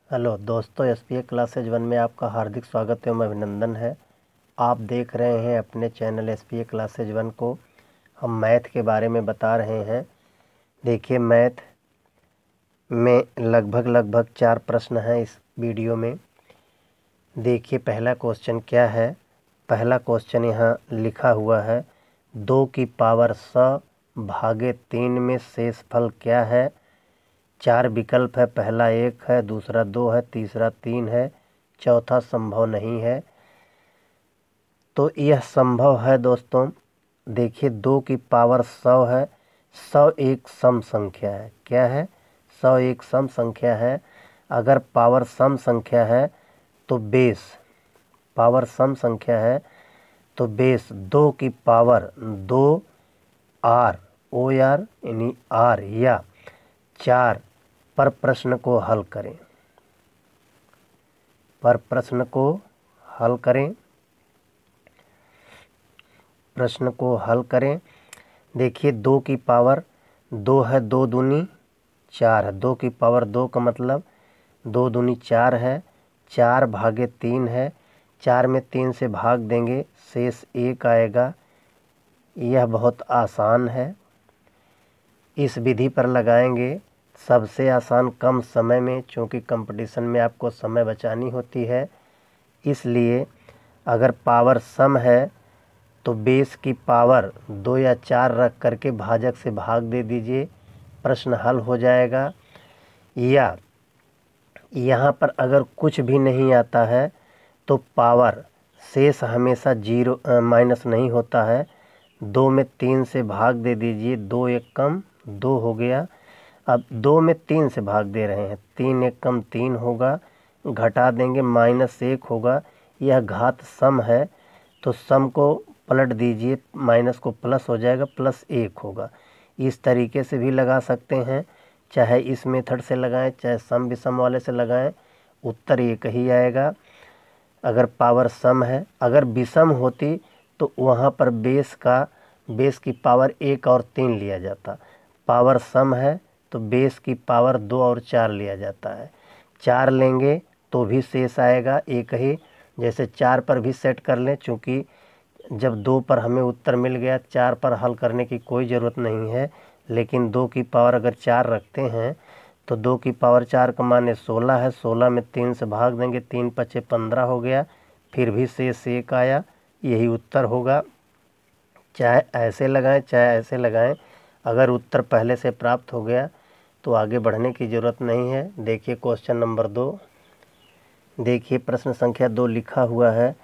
Hello दोस्तों, SPA classes 1 में आपका हार्दिक स्वागत एवं अभिनंदन है। आप देख रहे हैं अपने चैनल एसपीए क्लासेज 1 को। हम मैथ के बारे में बता रहे हैं। देखिए, मैथ में लगभग 4 प्रश्न हैं इस वीडियो में। देखिए, पहला क्वेश्चन क्या है। पहला क्वेश्चन यहाँ लिखा हुआ है, 2 की पावर 100 भागे 3 में शेषफल क्या है। 4 विकल्प है। पहला 1 है, दूसरा 2 है, तीसरा 3 है, चौथा संभव नहीं है। तो यह संभव है दोस्तों। देखिए, 2 की पावर 100 है। 100 एक सम संख्या है। क्या है? 100 एक सम संख्या है। अगर पावर सम संख्या है तो बेस, पावर सम संख्या है तो बेस 2 की पावर 2 आर, ओ आर यानी आर या 4 पर प्रश्न को हल करें। पर प्रश्न को हल करें। प्रश्न को हल करें। देखिए, 2 की पावर 2 है, 2 दूनी 4 है। 2 की पावर 2 का मतलब 2 दूनी 4 है। 4 भागे 3 है। 4 में 3 से भाग देंगे, शेष 1 आएगा। यह बहुत आसान है। इस विधि पर लगाएंगे। सबसे आसान कम समय में, चूँकि कंपटीशन में आपको समय बचानी होती है, इसलिए अगर पावर सम है तो बेस की पावर 2 या 4 रख करके भाजक से भाग दे दीजिए, प्रश्न हल हो जाएगा। या यहाँ पर अगर कुछ भी नहीं आता है तो पावर शेष हमेशा जीरो माइनस नहीं होता है। 2 में 3 से भाग दे दीजिए, 2 एक कम 2 हो गया। अब 2 में 3 से भाग दे रहे हैं, 3 एक कम 3 होगा, घटा देंगे -1 होगा। यह घात सम है तो सम को पलट दीजिए, माइनस को प्लस हो जाएगा, +1 होगा। इस तरीके से भी लगा सकते हैं, चाहे इस मेथड से लगाएं, चाहे सम विषम वाले से लगाएं, उत्तर एक ही आएगा अगर पावर सम है। अगर विषम होती तो वहाँ पर बेस की पावर 1 और 3 लिया जाता। पावर सम है तो बेस की पावर 2 और 4 लिया जाता है। 4 लेंगे तो भी शेष आएगा एक ही। जैसे 4 पर भी सेट कर लें, चूँकि जब 2 पर हमें उत्तर मिल गया, 4 पर हल करने की कोई ज़रूरत नहीं है। लेकिन 2 की पावर अगर 4 रखते हैं तो 2 की पावर 4 का मान 16 है। 16 में 3 से भाग देंगे, 3 पचे 15 हो गया, फिर भी शेष 1 आया। यही उत्तर होगा। चाहे ऐसे लगाएं चाहे ऐसे लगाएं, अगर उत्तर पहले से प्राप्त हो गया तो आगे बढ़ने की ज़रूरत नहीं है। देखिए क्वेश्चन नंबर 2। देखिए, प्रश्न संख्या 2 लिखा हुआ है,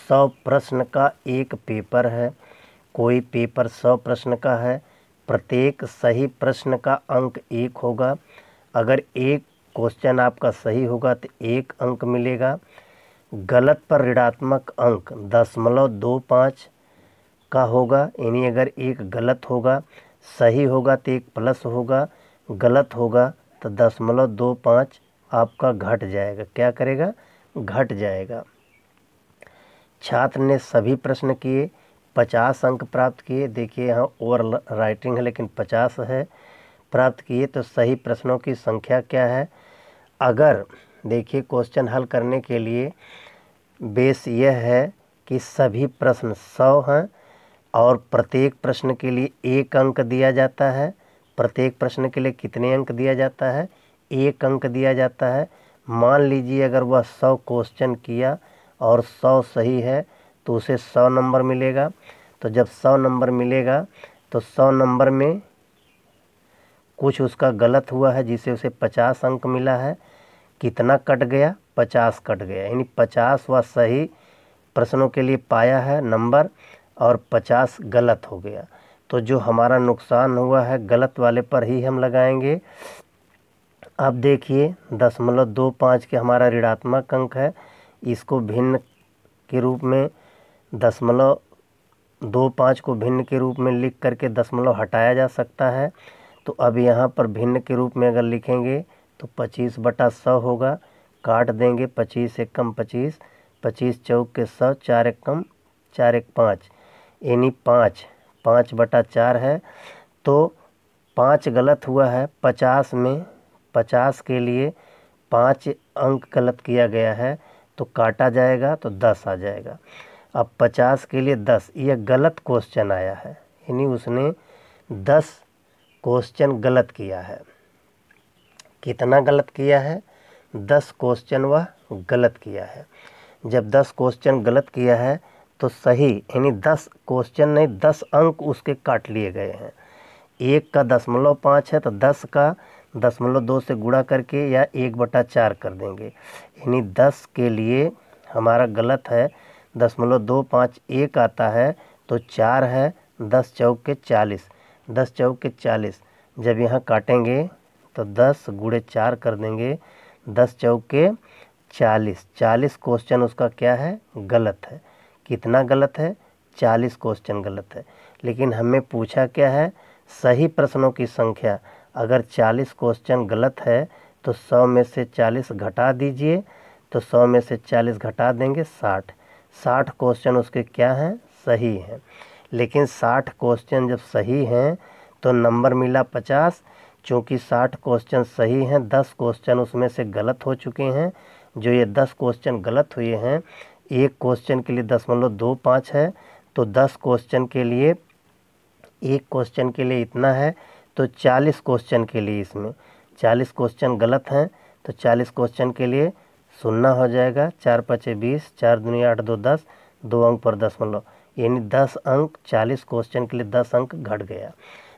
100 प्रश्न का एक पेपर है। कोई पेपर 100 प्रश्न का है। प्रत्येक सही प्रश्न का अंक 1 होगा। अगर एक क्वेश्चन आपका सही होगा तो 1 अंक मिलेगा। गलत पर ऋणात्मक अंक 0.25 का होगा। यानी अगर एक गलत होगा, सही होगा तो 1 प्लस होगा, गलत होगा तो 0.25 आपका घट जाएगा। क्या करेगा? घट जाएगा। छात्र ने सभी प्रश्न किए, 50 अंक प्राप्त किए। देखिए, यहाँ ओवर राइटिंग है लेकिन 50 है, प्राप्त किए। तो सही प्रश्नों की संख्या क्या है? अगर देखिए, क्वेश्चन हल करने के लिए बेस यह है कि सभी प्रश्न 100 हैं और प्रत्येक प्रश्न के लिए 1 अंक दिया जाता है। प्रत्येक प्रश्न के लिए कितने अंक दिया जाता है? 1 अंक दिया जाता है। मान लीजिए अगर वह 100 क्वेश्चन किया और 100 सही है तो उसे 100 नंबर मिलेगा। तो जब 100 नंबर मिलेगा तो 100 नंबर में कुछ उसका गलत हुआ है जिसे उसे 50 अंक मिला है। कितना कट गया? 50 कट गया। यानी 50 वह सही प्रश्नों के लिए पाया है नंबर और 50 गलत हो गया। तो जो हमारा नुकसान हुआ है गलत वाले पर ही हम लगाएंगे। अब देखिए, 0.25 के हमारा ऋणात्मक अंक है, इसको भिन्न के रूप में 0.25 को भिन्न के रूप में लिख करके दशमलव हटाया जा सकता है। तो अब यहाँ पर भिन्न के रूप में अगर लिखेंगे तो 25/100 होगा। काट देंगे, 25 एक कम 25, 25 चौक के 100, 4 एक कम 4 एक 5, यानी 5/4 है। तो 5 गलत हुआ है। 50 में 50 के लिए 5 अंक गलत किया गया है तो काटा जाएगा तो 10 आ जाएगा। अब 50 के लिए 10, यह गलत क्वेश्चन आया है, यानी उसने 10 क्वेश्चन गलत किया है। कितना गलत किया है? 10 क्वेश्चन वह गलत किया है। जब 10 क्वेश्चन गलत किया है तो सही, यानी 10 क्वेश्चन नहीं 10 अंक उसके काट लिए गए हैं। 1 का 0.5 है तो 10 का 0.2 से गुणा करके या 1/4 कर देंगे, यानी 10 के लिए हमारा गलत है। 0.25 आता है तो 4 है, 10 चौक के 40, 10 चौक के 40। जब यहाँ काटेंगे तो 10 गुणे 4 कर देंगे, 10 चौक के 40। 40 क्वेश्चन उसका क्या है? गलत है। कितना गलत है? 40 क्वेश्चन गलत है। लेकिन हमें पूछा क्या है? सही प्रश्नों की संख्या। अगर 40 क्वेश्चन गलत है तो 100 में से 40 घटा दीजिए, तो 100 में से 40 घटा देंगे 60। 60 क्वेश्चन उसके क्या हैं? सही हैं। लेकिन 60 क्वेश्चन जब सही हैं तो नंबर मिला 50। चूँकि 60 क्वेश्चन सही हैं, 10 क्वेश्चन उसमें से गलत हो चुके हैं। जो ये 10 क्वेश्चन गलत हुए हैं, एक क्वेश्चन के लिए 0.25 है, तो 10 क्वेश्चन के लिए, एक क्वेश्चन के लिए इतना है, तो 40 क्वेश्चन के लिए इसमें 40 क्वेश्चन गलत हैं, तो 40 क्वेश्चन के लिए 0 हो जाएगा। 4 5 20, 4 दूनी 8 2 10, 2 अंक पर दशमलव, यानी 10 अंक 40 क्वेश्चन के लिए 10 अंक घट गया।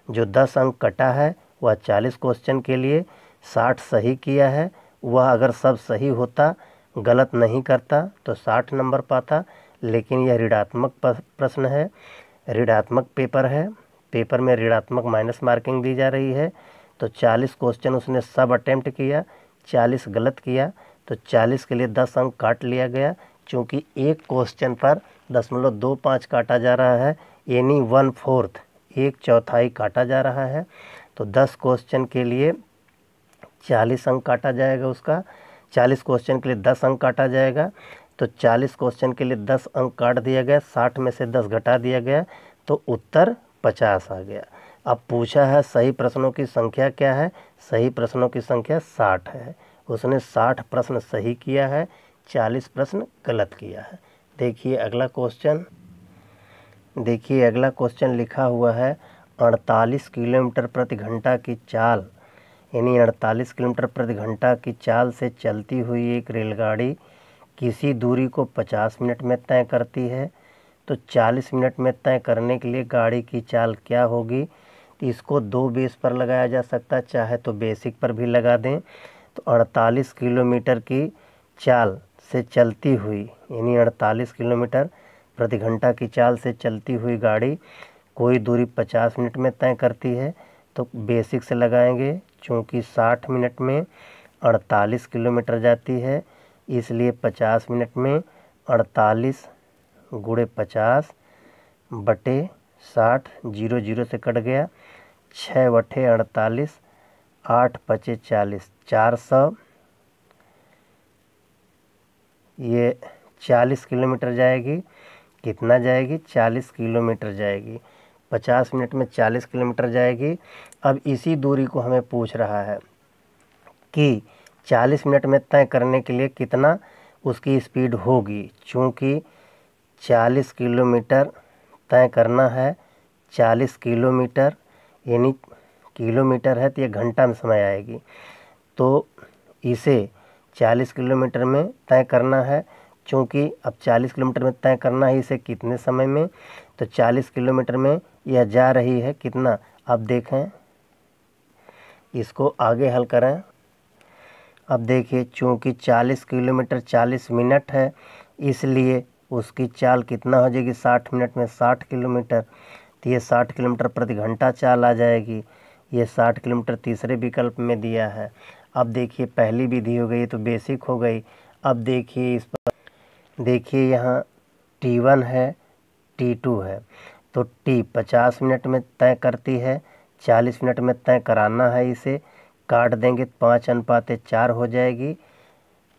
जो 10 अंक कटा है वह 40 क्वेश्चन के लिए 60 सही किया है। वह अगर सब सही होता, गलत नहीं करता, तो 60 नंबर पाता। लेकिन यह ऋणात्मक प्रश्न है, ऋणात्मक पेपर है, पेपर में ऋणात्मक माइनस मार्किंग दी जा रही है। तो 40 क्वेश्चन उसने सब अटेम्प्ट किया, 40 गलत किया, तो 40 के लिए 10 अंक काट लिया गया। चूँकि एक क्वेश्चन पर 0.25 काटा जा रहा है, यानी 1/4, 1/4 काटा जा रहा है। तो 10 क्वेश्चन के लिए 40 अंक काटा जाएगा उसका, 40 क्वेश्चन के लिए 10 अंक काटा जाएगा। तो 40 क्वेश्चन के लिए 10 अंक काट दिया गया, 60 में से 10 घटा दिया गया, तो उत्तर 50 आ गया। अब पूछा है सही प्रश्नों की संख्या क्या है? सही प्रश्नों की संख्या 60 है। उसने 60 प्रश्न सही किया है, 40 प्रश्न गलत किया है। देखिए अगला क्वेश्चन, देखिए अगला क्वेश्चन लिखा हुआ है 48 किलोमीटर प्रति घंटा की चाल, यानी 48 किलोमीटर प्रति घंटा की चाल से चलती हुई एक रेलगाड़ी किसी दूरी को 50 मिनट में तय करती है। तो 40 मिनट में तय करने के लिए गाड़ी की चाल क्या होगी? तो इसको 2 बेस पर लगाया जा सकता है, चाहे तो बेसिक पर भी लगा दें। तो 48 किलोमीटर की चाल से चलती हुई, यानी 48 किलोमीटर प्रति घंटा की चाल से चलती हुई गाड़ी कोई दूरी 50 मिनट में तय करती है, तो बेसिक से लगाएंगे। चूँकि 60 मिनट में 48 किलोमीटर जाती है, इसलिए 50 मिनट में 48 गुणे 50 बटे 60, 0 0 से कट गया, 6 बटे 48, 8 पचे 40, 400, ये 40 किलोमीटर जाएगी। कितना जाएगी? 40 किलोमीटर जाएगी। 50 मिनट में 40 किलोमीटर जाएगी। अब इसी दूरी को हमें पूछ रहा है कि 40 मिनट में तय करने के लिए कितना उसकी स्पीड होगी। चूँकि 40 किलोमीटर तय करना है, 40 किलोमीटर यानी किलोमीटर है तो ये घंटा में समय आएगी। तो इसे 40 किलोमीटर में तय करना है। चूँकि अब 40 किलोमीटर में तय करना है इसे कितने समय में, तो 40 किलोमीटर में यह जा रही है कितना? अब देखें, इसको आगे हल करें। अब देखिए, चूँकि 40 किलोमीटर 40 मिनट है, इसलिए उसकी चाल कितना हो जाएगी? 60 मिनट में 60 किलोमीटर, तो ये 60 किलोमीटर प्रति घंटा चाल आ जाएगी। ये 60 किलोमीटर तीसरे विकल्प में दिया है। अब देखिए पहली विधि हो गई तो बेसिक हो गई। अब देखिए इस पर, देखिए यहाँ T1 है, T2 है। तो T 50 मिनट में तय करती है, 40 मिनट में तय कराना है। इसे काट देंगे, 5:4 हो जाएगी।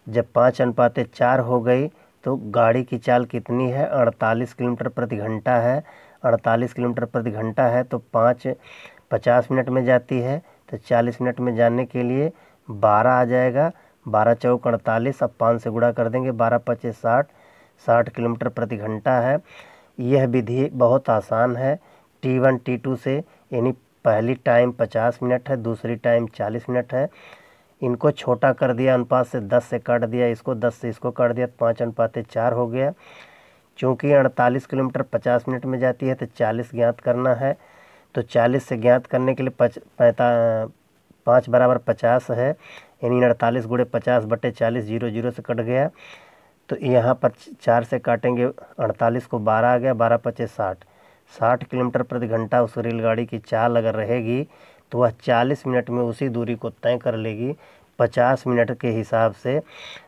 जब 5:4 हो गई तो गाड़ी की चाल कितनी है? 48 किलोमीटर प्रति घंटा है। 48 किलोमीटर प्रति घंटा है तो 50 मिनट में जाती है, तो 40 मिनट में जाने के लिए 12 आ जाएगा। 12 चौक 48, अब 5 से गुणा कर देंगे, 12 पचे 60, 60 किलोमीटर प्रति घंटा है। यह विधि बहुत आसान है। T1 T2 से, यानी पहली टाइम 50 मिनट है, दूसरी टाइम 40 मिनट है। इनको छोटा कर दिया, अनुपात से 10 से काट दिया, इसको 10 से इसको काट दिया, 5:4 हो गया। चूँकि 48 किलोमीटर 50 मिनट में जाती है तो 40 ज्ञात करना है। तो 40 से ज्ञात करने के लिए 5 बराबर 50 है, यानी 48 गुणे 50/40, 0 0 से कट गया। तो यहाँ पर 4 से काटेंगे 48 को, 12 आ गया, 12 पचे 60, 60 किलोमीटर प्रति घंटा उस रेलगाड़ी की चाल अगर रहेगी तो वह 40 मिनट में उसी दूरी को तय कर लेगी। 50 मिनट के हिसाब से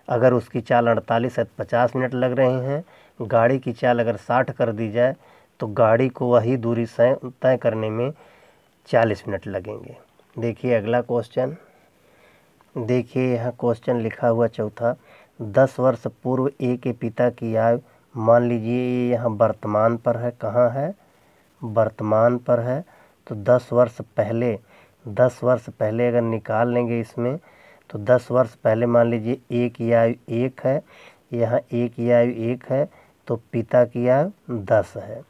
अगर उसकी चाल 48 है तो 50 मिनट लग रहे हैं। गाड़ी की चाल अगर 60 कर दी जाए तो गाड़ी को वही दूरी तय करने में 40 मिनट लगेंगे। देखिए अगला क्वेश्चन, देखिए यहाँ क्वेश्चन लिखा हुआ चौथा, 10 वर्ष पूर्व ए के पिता की आयु, मान लीजिए ये यहाँ वर्तमान पर है, कहाँ है, वर्तमान पर है। तो 10 वर्ष पहले अगर निकाल लेंगे इसमें, तो 10 वर्ष पहले मान लीजिए ए की आयु 1 है, यहाँ ए की आयु 1 है, तो पिता की आयु 10 है।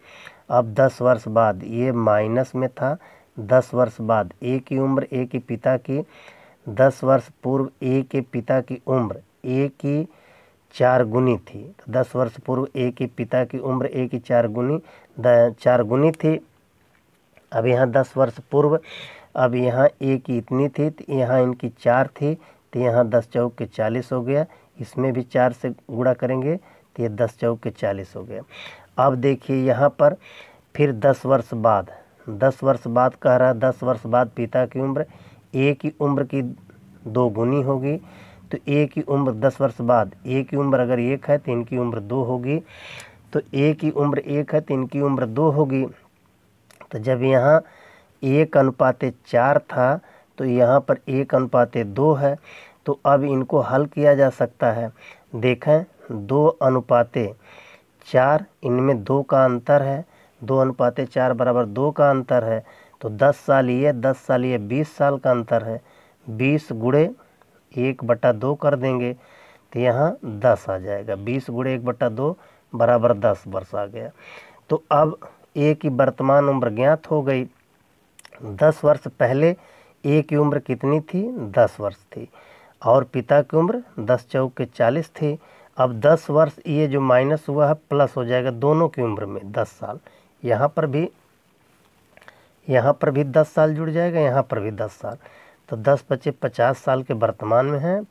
अब 10 वर्ष बाद, ये माइनस में था, 10 वर्ष बाद ए की उम्र, ए के पिता की, 10 वर्ष पूर्व ए के पिता की उम्र ए की 4 गुनी थी। तो 10 वर्ष पूर्व ए के पिता की उम्र ए की 4 गुनी थी। अब यहाँ 10 वर्ष पूर्व, अब यहाँ ए की इतनी थी, तो यहाँ इनकी 4 थी, तो यहाँ 10 चौक के 40 हो गया। इसमें भी 4 से गुणा करेंगे तो ये 10 चौक के 40 हो गया। अब देखिए यहाँ पर फिर 10 वर्ष बाद, 10 वर्ष बाद कह रहा है, 10 वर्ष बाद पिता की उम्र ए की उम्र की 2 गुनी होगी। तो ए की उम्र 10 वर्ष बाद, ए की उम्र अगर 1 है तो इनकी उम्र 2 होगी। तो ए की उम्र 1 है तो इनकी उम्र 2 होगी। तो जब यहाँ 1:4 था तो यहाँ पर 1:2 है। तो अब इनको हल किया जा सकता है। देखें 2:4, इनमें 2 का अंतर है, 2:4 बराबर 2 का अंतर है। तो 10 साल ये, 10 साल ये, 20 साल का अंतर है। 20 गुणे 1/2 कर देंगे तो यहाँ 10 आ जाएगा। 20 गुणे 1/2 बराबर 10 वर्ष आ गया। तो अब ए की वर्तमान उम्र ज्ञात हो गई। 10 वर्ष पहले ए की उम्र कितनी थी, 10 वर्ष थी, और पिता की उम्र 10 चौक के 40 थी। अब 10 वर्ष ये जो माइनस हुआ है प्लस हो जाएगा दोनों की उम्र में 10 साल। यहाँ पर भी 10 साल जुड़ जाएगा, यहाँ पर भी 10 साल। तो 10 बचे 50 साल के वर्तमान में हैं,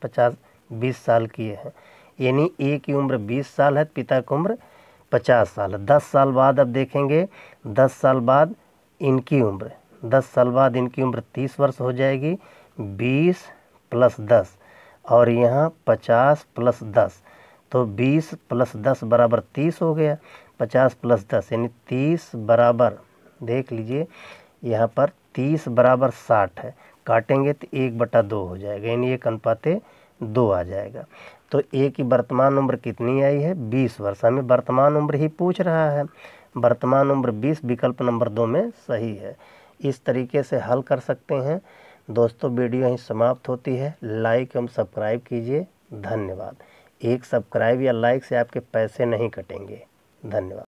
20 साल की है, यानी ए की उम्र 20 साल है, पिता की उम्र 50 साल है। 10 साल बाद अब देखेंगे, 10 साल बाद इनकी उम्र, 10 साल बाद इनकी उम्र 30 वर्ष हो जाएगी। 20 + 10 और यहाँ 50 + 10, तो 20 + 10 बराबर 30 हो गया। 50 + 10 यानी 30 बराबर, देख लीजिए यहाँ पर 30 बराबर 60 है, काटेंगे तो 1/2 हो जाएगा, यानी 1:2 आ जाएगा। तो ए की वर्तमान उम्र कितनी आई है, 20 वर्ष। हमें वर्तमान उम्र ही पूछ रहा है, वर्तमान उम्र 20 विकल्प नंबर 2 में सही है। इस तरीके से हल कर सकते हैं। दोस्तों वीडियो यहीं समाप्त होती है। लाइक एवं सब्सक्राइब कीजिए। धन्यवाद। एक सब्सक्राइब या लाइक से आपके पैसे नहीं कटेंगे। धन्यवाद।